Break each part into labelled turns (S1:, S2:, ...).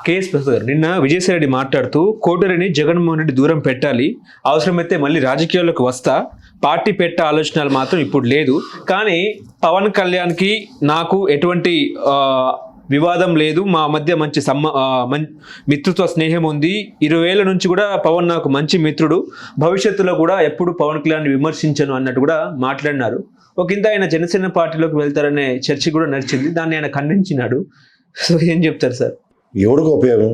S1: KS Prasad గారు నిన్న విజయసాయిరెడ్డి మాట్లాడుతూ కోటరిని జగన్మోహన్ రెడ్డి దూరం పెట్టాలి, అవసరమైతే మళ్ళీ రాజకీయాల్లోకి వస్తా, పార్టీ పెట్టే ఆలోచనలు మాత్రం ఇప్పుడు లేదు, కానీ పవన్ కళ్యాణ్కి నాకు ఎటువంటి వివాదం లేదు, మా మధ్య మంచి మిత్రుత్వ స్నేహం ఉంది, 20 ఏళ్ల నుంచి కూడా పవన్ నాకు మంచి మిత్రుడు, భవిష్యత్తులో కూడా ఎప్పుడు పవన్ కళ్యాణ్ విమర్శించను అన్నట్టు కూడా మాట్లాడినారు. ఒకంత ఆయన జనసేన పార్టీలోకి వెళ్తారనే చర్చ కూడా నడిచింది, దాన్ని ఆయన ఖండించినాడు. సో ఏం చెప్తారు సార్?
S2: ఎవడికి ఉపయోగం?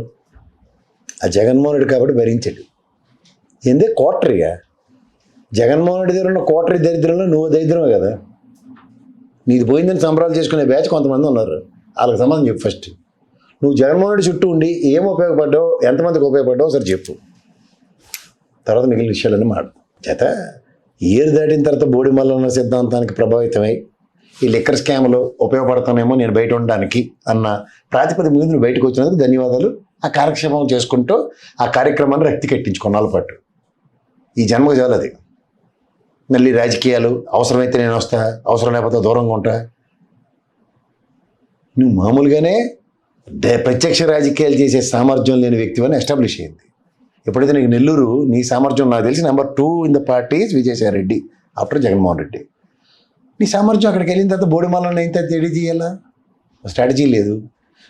S2: ఆ జగన్మోహన్ రెడ్డి కాబట్టి భరించాడు. ఏందే కోటరీగా? జగన్మోహన్ రెడ్డి దగ్గర ఉన్న కోటరీ దరిద్రంలో నువ్వు దరిద్రమే కదా. నీది పోయిందని సంబరాలు చేసుకునే బ్యాచ్ కొంతమంది ఉన్నారు, వాళ్ళకి సంబంధం చెప్పు. ఫస్ట్ నువ్వు జగన్మోహన్ రెడ్డి చుట్టూ ఉండి ఏం ఉపయోగపడ్డావు, ఎంతమందికి ఉపయోగపడ్డావు సరే చెప్పు, తర్వాత మిగిలిన విషయాలన్నీ మాట చేత. ఏరు దాటిన తర్వాత బోడి మల్లన్న సిద్ధాంతానికి ప్రభావితమై ఈ లిక్కర్ స్కామ్లో ఉపయోగపడతానేమో నేను బయట ఉండడానికి అన్న ప్రాతిపదిక మీద నువ్వు బయటకు వచ్చినందుకు ధన్యవాదాలు. ఆ కార్యక్షేమం చేసుకుంటూ ఆ కార్యక్రమాన్ని రక్తి కట్టించుకున్నాళ్ళ పాటు ఈ జన్మకు చాలు. అది మళ్ళీ రాజకీయాలు అవసరమైతే నేను వస్తా, అవసరం లేకపోతే దూరంగా ఉంటా. నువ్వు మామూలుగానే ప్రత్యక్ష రాజకీయాలు చేసే సామర్థ్యం లేని వ్యక్తివని ఎస్టాబ్లిష్ అయింది. ఎప్పుడైతే నీకు నెల్లూరు నీ సామర్థ్యం నాకు తెలిసి number 2 in the party Vijayasai Reddy after Jaganmohan Reddy. నీ సామర్థ్యం అక్కడికి వెళ్ళిన తర్వాత బోడిమల్లని ఎంత తెడి చేయాలా? స్ట్రాటజీ లేదు.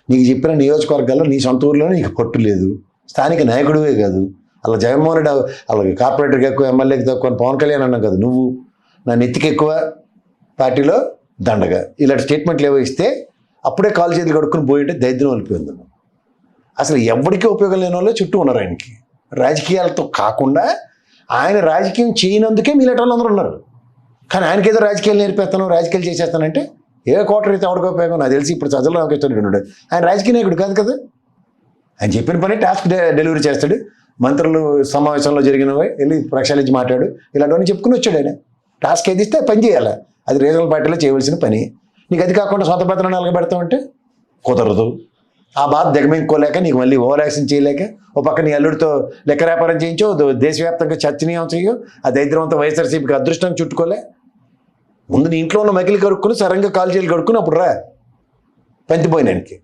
S2: నీకు చెప్పిన నియోజకవర్గాల్లో నీ సొంత ఊర్లోనే నీకు పట్టు లేదు. స్థానిక నాయకుడివే కాదు, అలా జగన్మోహన్ రెడ్డి అలాగే కార్పొరేటర్కి ఎక్కువ, ఎమ్మెల్యేకి తక్కువ అని పవన్ కళ్యాణ్ అన్నాం కదా. నువ్వు నా నెత్తికి ఎక్కువ, పార్టీలో దండగా, ఇలాంటి స్టేట్మెంట్లు ఏవో ఇస్తే అప్పుడే కాలు చేతులు కడుక్కుని పోయింటే దరిద్రం వెళ్ళిపోయింది. అసలు ఎవరికి ఉపయోగం లేని వాళ్ళే చుట్టూ ఉన్నారు ఆయనకి. రాజకీయాలతో కాకుండా ఆయన రాజకీయం చేయనందుకే మీలాంటి వాళ్ళు అందరూ ఉన్నారు. కానీ ఆయనకి ఏదో రాజకీయాలు నేర్పేస్తాను, రాజకీయాలు చేసేస్తానంటే ఏ కోటర్ అయితే ఎవరికి ఉపయోగం? నాకు తెలిసి ఇప్పుడు సజ్జల రామకృష్ణుడు ఉన్నాడు, ఆయన రాజకీయ నాయకుడు కాదు కదా. ఆయన చెప్పిన పని టాస్క్ డెలివరీ చేస్తాడు. మంత్రులు సమావేశంలో జరిగినవి వెళ్ళి ప్రక్షాళించి మాట్లాడు, ఇలాంటివన్నీ చెప్పుకుని వచ్చాడు. ఆయన టాస్క్ ఏది ఇస్తే పని చేయాలి, అది రీజనల్ పార్టీలో చేయవలసిన పని. నీకు అది కాకుండా సొంత పెత్తనాలు నిలబెడతామంటే కుదరదు. ఆ బాధ దిగమించుకోలేక నీకు మళ్ళీ ఓవర్ యాక్షన్ చేయలేక ఓ పక్క నీ అల్లుడితో లెక్క వ్యాపారం చేయించో, దేశవ్యాప్తంగా చర్చనీయం చేయో, ఆ దరిద్రవంత వైఎస్ఆర్సీపీకి అదృష్టం చుట్టుకోలే. ముందు నీ ఇంట్లో ఉన్న మకిలి కడుక్కుని సరంగా కాలు చేతులు కడుక్కుని అప్పుడు రా పంతిపోయినానికి.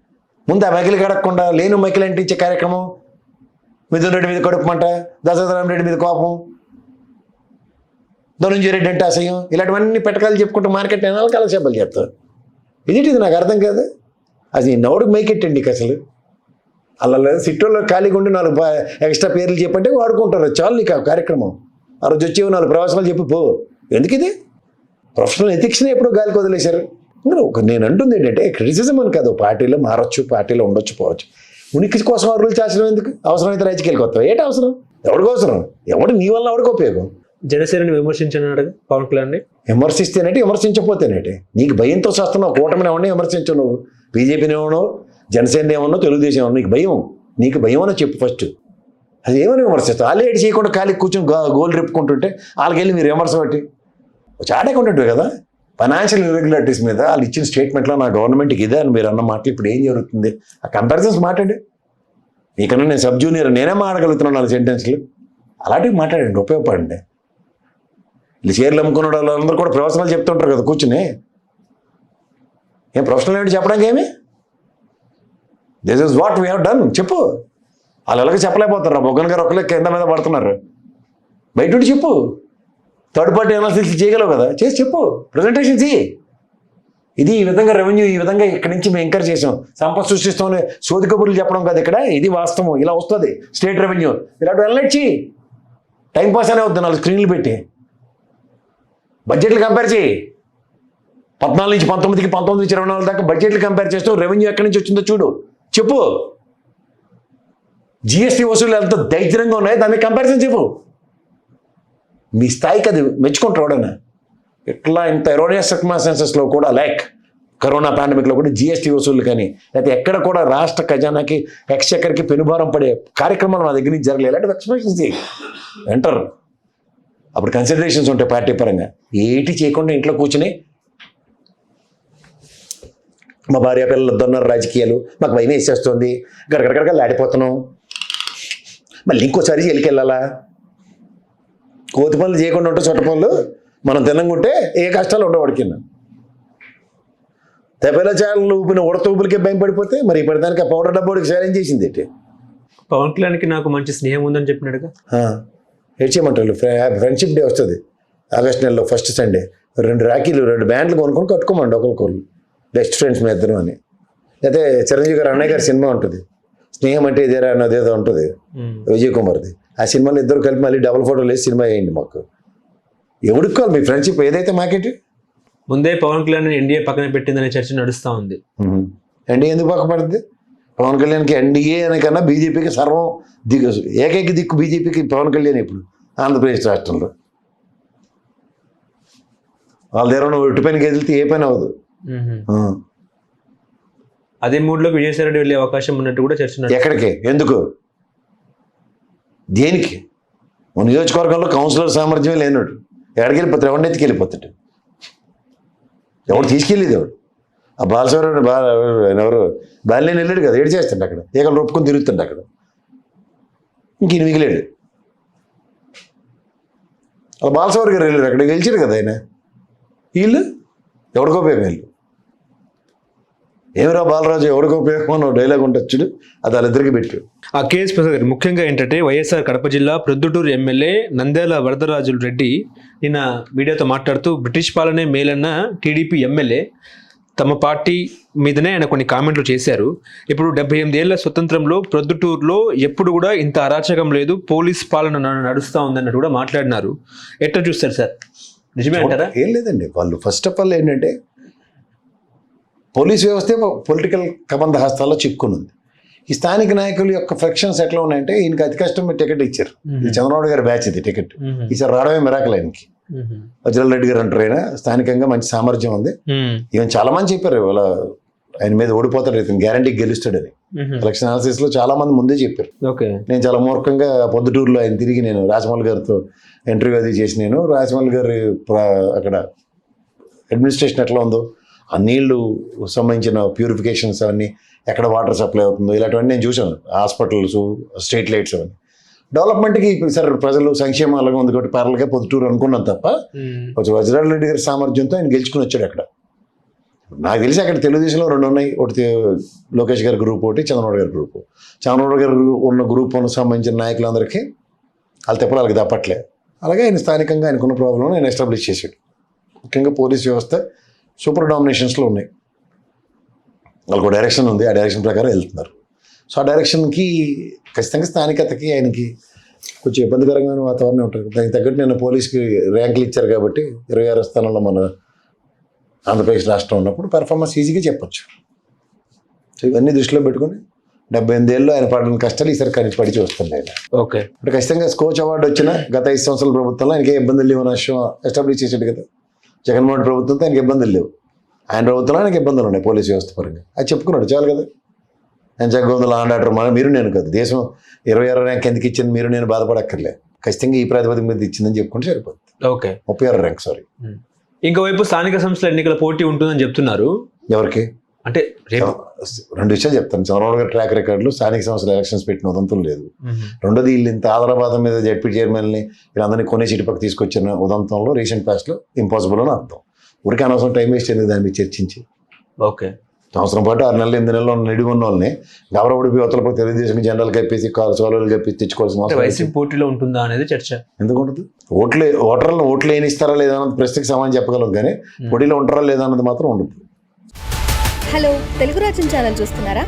S2: ముందు ఆ మకిలి కడగకుండా లేని మకిలి అంటించే కార్యక్రమం, మిథున్ రెడ్డి మీద కడుపుమంట, దశరథరామ రెడ్డి మీద కోపం, ధనుంజయ రెడ్డి అంటే అసహ్యం, ఇలాంటివన్నీ పెట్టకాలు చెప్పుకుంటూ మార్కెట్ అయినా కాలక్షేపాలు చెప్తారు. ఇది నాకు అర్థం కాదు. అది నవ్వుడికి మైకెట్టండి నీకు అసలు. అలా సిటీలో ఖాళీగా ఉండి 4 ఎక్స్ట్రా పేర్లు చెప్పంటే వాడుకుంటారు, చాలు నీకు ఆ కార్యక్రమం. ఆ రోజు వచ్చేవి 4 ప్రవాసాలు చెప్పి పో. ఎందుకు ఇది? ప్రొఫెషనల్ ఎథిక్స్ని ఎప్పుడో గాలికి వదిలేశారు. నేను అంటుంది ఏంటంటే క్రిటిసిజం అని కాదు, పార్టీలో మారచ్చు, పార్టీలో ఉండొచ్చు, పోవచ్చు. ఉనికి కోసం అరువులు చేర్చడం ఎందుకు? అవసరమైతే రాజకీయాలకు వస్తావు. ఏంటి అవసరం? ఎవరికి అవసరం? ఎవడు నీ వల్ల ఎవరికి ఉపయోగం?
S1: జనసేనని విమర్శించన్నాడు పవన్ కళ్యాణ్.
S2: విమర్శిస్తేనేటి, విమర్శించకపోతేనేటి? నీకు భయంతో చేస్తున్నావు. కూటమిని ఏమన్నా విమర్శించవు నువ్వు, బీజేపీని ఏమన్నావు, జనసేన ఏమన్నా, తెలుగుదేశం ఏమన్నా. నీకు భయం అని చెప్పు ఫస్ట్. అది ఏమని విమర్శిస్తావు? వాళ్ళు ఏడు చేయకుండా ఖాళీ కూర్చొని గోల్ రిప్పుకుంటుంటే వాళ్ళకెళ్ళి మీరు విమర్శ బట్టి చాటే కొంటుంటే కదా. ఫైనాన్షియల్ ఇర్రెగ్యులారిటీస్ మీద వాళ్ళు ఇచ్చిన స్టేట్మెంట్లో నా గవర్నమెంట్కి ఇదే అని మీరు అన్న మాటలు ఇప్పుడు ఏం జరుగుతుంది? ఆ కంపారిజన్స్ మాట్లాడి, నీకన్నా నేను సబ్ జూనియర్, నేనే మాట్లాడగలుగుతున్నాను 4 సెంటెన్స్లు. అలాంటివి మాట్లాడండి, ఉపయోగపడండి. వీళ్ళు షేర్లు అమ్ముకున్న వాళ్ళందరూ కూడా ప్రొఫెషనల్ చెప్తుంటారు కదా కూర్చుని. ఏం ప్రొఫెషనల్ ఏంటి చెప్పడానికి? ఏమి this is what we have done చెప్పు. వాళ్ళు ఎలాగో చెప్పలేకపోతారు. బొగ్గన్ గారు ఒకళ్ళే కింద మీద పడుతున్నారు. బయట ఉండి చెప్పు. థర్డ్ పార్టీ అనాలిసిస్ చేయగలవు కదా, చేసి చెప్పు, ప్రజెంటేషన్ చేయి. ఇది ఈ విధంగా రెవెన్యూ ఈ విధంగా ఇక్కడి నుంచి మేము ఎంకరేజ్ చేసాం, సంపద సృష్టిస్తామని సోది కబుర్లు చెప్పడం కాదు ఇక్కడ. ఇది వాస్తవం, ఇలా వస్తుంది స్టేట్ రెవెన్యూ. ఇలాంటి హైలైట్ చేయి. టైంపాస్ అనే వద్దు 4 స్క్రీన్లు పెట్టి. బడ్జెట్లు కంపేర్ చేయి. 14 నుంచి 19కి, 19 నుంచి 24 దాకా బడ్జెట్లు కంపేర్ చేస్తూ రెవెన్యూ ఎక్కడి నుంచి వచ్చిందో చూడు, చెప్పు. జిఎస్టీ వసూలు ఎంత దైత్యంగా ఉన్నాయో దాన్ని కంపారిజన్ చెప్పు. మీ స్థాయికి అది మెచ్చుకుంటారు ఎవడన్నా. ఇట్లా ఇంత ఎరోనియస్ సర్కమ్స్టాన్సెస్లో కూడా, లైక్ కరోనా పాండమిక్లో కూడా జిఎస్టీ వసూలు కానీ, లేకపోతే ఎక్కడ కూడా రాష్ట్ర ఖజానాకి ఎక్స్చెక్కర్కి పెనుభారం పడే కార్యక్రమాలు మా దగ్గర నుంచి జరగలేదు. ఇలాంటి ఎక్స్ప్రెషన్స్ ఎంటర్. అప్పుడు కన్సిడరేషన్స్ ఉంటాయి పార్టీ పరంగా. ఏటి చేయకుండా ఇంట్లో కూర్చుని మా భార్య పిల్లలు దొన్నారు రాజకీయాలు, మాకు భయం వేసేస్తుంది, గరగరగరగా ఆడిపోతున్నాం, మళ్ళీ ఇంకోసారి జైలుకి వెళ్ళాలా? కోతి పనులు చేయకుండా ఉంటే చుట్ట పనులు మనం తినంగుంటే ఏ కష్టాలు ఉండవు. వాడికి తపేలా ఛానల్ ఊపిన ఉడత ఊపులకే భయం పడిపోతే మరి ఇప్పటిదానికి ఆ పౌడర్ డబ్బోడికి ఛాలెంజ్ చేసింది ఏంటి?
S1: పవన్ కళ్యాణ్కి నాకు మంచి స్నేహం ఉందని చెప్పినాడుగా.
S2: ఏడ్ చేయమంటారు. ఫ్రెండ్షిప్ డే వస్తుంది ఆగస్ట్ నెలలో ఫస్ట్ సండే, 2 రాఖీలు 2 బ్యాండ్లు కొనుక్కొని కట్టుకోమండి ఒకరికొకరు, బెస్ట్ ఫ్రెండ్స్ మీ ఇద్దరు అని. అయితే చిరంజీవి గారు అన్నయ్య గారి సినిమా ఉంటుంది స్నేహం అంటే ఇదేరా అన్నది ఏదో ఉంటుంది విజయ్ కుమార్ది. ఆ సినిమాలో ఇద్దరు కలిపి మళ్ళీ డబుల్ ఫోటోలు వేసి సినిమా వేయండి మాకు. ఎవడుకోవాలి మీ ఫ్రెండ్షిప్ ఏదైతే మాకేంటి.
S1: ముందే పవన్ కళ్యాణ్ ఎన్డీఏ పక్కన పెట్టిందనే చర్చ నడుస్తూ ఉంది.
S2: ఎన్డీఏ ఎందుకు పక్కపడుతుంది? పవన్ కళ్యాణ్కి ఎన్డీఏ అనే కన్నా బీజేపీకి సర్వం దిక్కు, ఏకైక దిక్కు బీజేపీకి పవన్ కళ్యాణ్. ఇప్పుడు ఆంధ్రప్రదేశ్ రాష్ట్రంలో వాళ్ళ దగ్గర ఒట్టి పైన కదిలితే ఏ పని అవ్వదు.
S1: అదే మూడ్లోకి విజయసాయి రెడ్డి వెళ్ళే అవకాశం ఉన్నట్టు కూడా చర్చ నడుస్తుంది.
S2: ఎక్కడికి, ఎందుకు, దేనికి? మన నియోజకవర్గంలో కౌన్సిలర్ సామర్థ్యమే లేనట్టు ఎక్కడికి వెళ్ళిపోతాడు, ఎవరిని ఎత్తికి వెళ్ళిపోతాడు, ఎవరు తీసుకెళ్ళేది ఎవరు? ఆ బాలసవరుడు ఎవరు బాలినేని వెళ్ళాడు కదా, ఏడు చేస్తాడు అక్కడ, ఏకలు రొప్పుకొని తిరుగుతాడు అక్కడ, ఇంక ఈయన మిగిలాడు. అలా బాలసవర్ గారు వెళ్ళారు, అక్కడ గెలిచారు కదా ఆయన. వీళ్ళు ఎవడికో ఉపయోగం, వీళ్ళు ఏమిరా బాలరాజు ఎవడికో ఉపయోగం అన్న డైలాగ్ ఉండొచ్చుడు, అది వాళ్ళిద్దరికి పెట్టాడు.
S1: ఆ కేఎస్ ప్రసాద్ గారు ముఖ్యంగా ఏంటంటే వైఎస్ఆర్ కడప జిల్లా ప్రొద్దుటూరు ఎమ్మెల్యే నంద్యాల వరదరాజులు రెడ్డి నిన్న మీడియాతో మాట్లాడుతూ బ్రిటిష్ పాలనే మేలన్న టీడీపీ ఎమ్మెల్యే తమ పార్టీ మీదనే ఆయన కొన్ని కామెంట్లు చేశారు. ఇప్పుడు 78 ఏళ్ల స్వతంత్రంలో ప్రొద్దుటూరులో ఎప్పుడు కూడా ఇంత అరాచకం లేదు, పోలీస్ పాలన నడుస్తూ ఉందన్నట్టు కూడా మాట్లాడినారు. ఎట్లా చూస్తారు సార్, నిజమే అంటారా?
S2: ఏం లేదండి, వాళ్ళు ఫస్ట్ ఆఫ్ ఆల్ ఏంటంటే పోలీస్ వ్యవస్థే పొలిటికల్ కబంధ హస్తాల్లో చిక్కుని ఉంది. ఈ స్థానిక నాయకుల యొక్క ఫ్రిక్షన్స్ ఎట్లా ఉన్నాయంటే, ఈయనకి అతి కష్టం మీరు టికెట్ ఇచ్చారు, ఇది చంద్రబాబు గారి బ్యాచ్, ఇది టికెట్ ఈసారి రావడమే మిరాకల్ ఆయనకి. వజ్రల్ రెడ్డి గారు అంటారు, ఆయన స్థానికంగా మంచి సామర్థ్యం ఉంది. ఈవెన్ చాలా మంది చెప్పారు వాళ్ళ ఆయన మీద ఓడిపోతాడు, ఇతను గ్యారంటీ గెలుస్తాడని. ఎలక్షన్ అనాలిసిస్ లో చాలా మంది ముందే చెప్పారు. నేను చాలా మూర్ఖంగా పొద్దుటూరులో ఆయన తిరిగి నేను రాజమౌళి గారితో ఇంటర్వ్యూ అది చేసి, నేను రాజమౌళి గారి అక్కడ అడ్మినిస్ట్రేషన్ ఎట్లా ఉందో, ఆ నీళ్లు సంబంధించిన ప్యూరిఫికేషన్స్ అవన్నీ, ఎక్కడ వాటర్ సప్లై అవుతుందో, ఇలాంటివన్నీ నేను చూశాను. హాస్పిటల్స్, స్ట్రీట్ లైట్స్ అవన్నీ డెవలప్మెంట్కి సార్ ప్రజలు సంక్షేమం అలాగే ఉంది కాబట్టి పార్లగా పొద్దుటూరు అనుకున్నాను తప్ప, కొంచెం వజ్రాల రెడ్డి గారి సామర్థ్యంతో ఆయన గెలుచుకుని వచ్చాడు అక్కడ. నాకు తెలిసి అక్కడ తెలుగుదేశంలో 2 ఉన్నాయి, ఒకటి లోకేష్ గారి గ్రూప్, ఒకటి చంద్రబాబు గారి గ్రూప్. చంద్రబాబు గారు ఉన్న గ్రూప్ సంబంధించిన నాయకులందరికీ వాళ్ళు తెప్పలు వాళ్ళకి తప్పట్లే. అలాగే ఆయన స్థానికంగా ఆయనకున్న ప్రాబ్లం ఆయన ఎస్టాబ్లిష్ చేశాడు. ముఖ్యంగా పోలీస్ వ్యవస్థ సూపర్ డామినేషన్స్లో ఉన్నాయి, వాళ్ళకు డైరెక్షన్ ఉంది, ఆ డైరెక్షన్ ప్రకారం వెళ్తున్నారు. సో ఆ డైరెక్షన్కి ఖచ్చితంగా స్థానికతకి ఆయనకి కొంచెం ఇబ్బందికరమైన వాతావరణం ఉంటుంది. దానికి తగ్గట్టు నేను పోలీస్కి ర్యాంకులు ఇచ్చారు కాబట్టి 26వ స్థానంలో మన ఆంధ్రప్రదేశ్ రాష్ట్రం ఉన్నప్పుడు పెర్ఫార్మెన్స్ ఈజీగా చెప్పొచ్చు. సో ఇవన్నీ దృష్టిలో పెట్టుకుని 78 ఏళ్ళు ఆయన పడిన కష్టాలు ఈసారి కానీ పడి చూస్తుంది ఆయన.
S1: ఓకే,
S2: ఇప్పుడు ఖచ్చితంగా స్కోచ్ అవార్డు వచ్చిన గత 5 సంవత్సరాల ప్రభుత్వంలో ఆయనకి ఇబ్బందులు లేవు అనే విషయం ఎస్టాబ్లిష్ చేసాడు కదా. జగన్మోహన్ ప్రభుత్వంతో ఆయనకి ఇబ్బందులు లేవు, ఆయన ప్రభుత్వంలో ఆయనకి ఇబ్బందులు ఉన్నాయి పోలీస్ వ్యవస్థ పరంగా. అది చెప్పుకున్నాడు చాలు కదా. ఆయన జగవంతులు ఆడాడరు, మీరు నేను కాదు, దేశం 26 ర్యాంక్ ఎందుకు ఇచ్చింది మీరు నేను బాధపడక్కర్లే, ఖచ్చితంగా ఈ ప్రాతిపదిక మీద ఇచ్చిందని చెప్పుకుంటే సరిపోతుంది.
S1: Okay,
S2: 36 rank sorry.
S1: ఇంకోవైపు స్థానిక సంస్థల ఎన్నికల పోటీ ఉంటుందని చెప్తున్నారు.
S2: ఎవరికి
S1: అంటే
S2: 2 విషయాలు చెప్తాను. చంద్రబాబు గారి ట్రాక్ రికార్డులు స్థానిక సంస్థల ఎలక్షన్స్ పెట్టిన ఉదంతం లేదు. రెండోది, వీళ్ళు ఇంత ఆదరాబాదం మీద జడ్పీ చైర్మన్ని వీళ్ళందరినీ కొనే చిటిపక్క తీసుకొచ్చిన ఉదంతంలో రీసెంట్ పాస్ట్లో ఇంపాసిబుల్ అని అర్థం. ఊరికి అనవసరం టైం వేస్ట్ అయింది దాన్ని చర్చించి.
S1: ఓకే,
S2: సంవత్సరం పాటు 6 నెలలు 8 నెలలు నిడిగొన్న వాళ్ళని గౌరవడిపి యువతలపై తెలుగుదేశం జెండాలు కప్పేసి సోలాలు కప్పేసి తెచ్చుకోవాల్సిన
S1: వైసీపీ పోటీలో ఉంటుందా అనేది చర్చ.
S2: ఎందుకు ఉంటుంది? ఓటర్లను ఓట్లు ఏనిస్తారా లేదా అన్నది ప్రశ్నకి సమాధానం చెప్పగలం, కానీ పోటీలో ఉంటారా లేదా అన్నది మాత్రం ఉండదు.
S3: హలో, తెలుగు రాజ్యం ఛానల్ చూస్తున్నారా?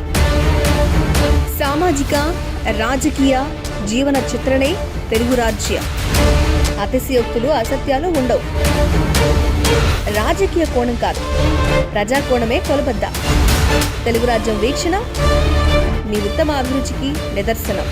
S3: సామాజిక, రాజకీయ, జీవన చిత్రణే తెలుగు రాజ్యం. అతిశయోక్తులు, అసత్యాలు ఉండవు. రాజకీయ కోణం కాదు, ప్రజా కోణమే కొలబద్ద. తెలుగు రాజ్యం వీక్షణ మీ ఉత్తమ అభిరుచికి నిదర్శనం.